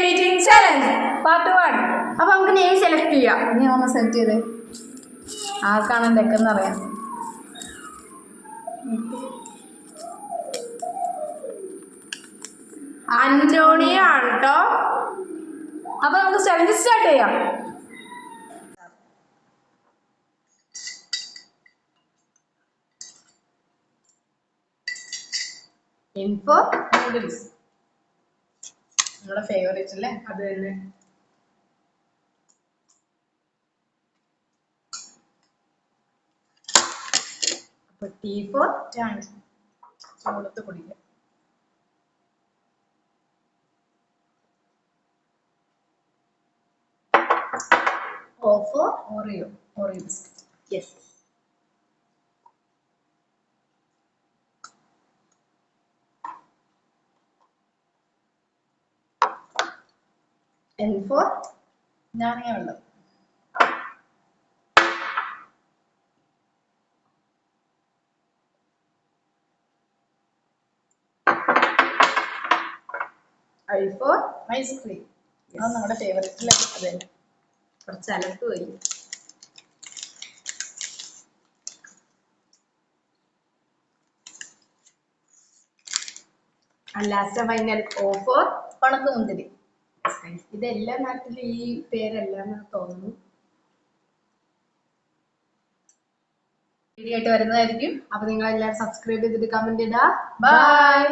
Eating challenge part 1. അപ്പൊ നമുക്ക് name select ചെയ്യാം. ഇനി നമ്മൾ സെലക്ട് ചെയ്ത് ആർക്കാണ് എന്തൊക്കെയെന്ന് അറിയാം. അന്റോണിയ ആണ് കേട്ടോ. അപ്പൊ നമുക്ക് ചലഞ്ച് സ്റ്റാർട്ട് ചെയ്യാം. ഇൻഫോ നൂഡിൽസ് നമ്മുടെ ഫേവറേറ്റ് അല്ലേ, അത് തന്നെ. അപ്പൊ ടി ഫോർ ടാങ്ക്, ചൂടത്ത് കുടിക്കാം. O for Oreo, Oreo biscuit. Yes. N for നാരങ്ങ വെള്ളം. I for ice cream. അത് നമ്മുടെ ഫേവറേറ്റ് അല്ലേ, അത് തന്നെ. കുറച്ച് അലക്ക് പോയി. ലാസ്റ്റ് ഫൈനൽ O for ഉണക്കമുന്തിരി. ഇതെല്ലാ നാട്ടിലും ഈ പേരെല്ലാം തോന്നുന്നു. വീഡിയോ ആയിട്ട് വരുന്നതായിരിക്കും. അപ്പൊ നിങ്ങൾ എല്ലാവരും സബ്സ്ക്രൈബ് ചെയ്തിട്ട് കമന്റ് ഇടാ. ബൈ.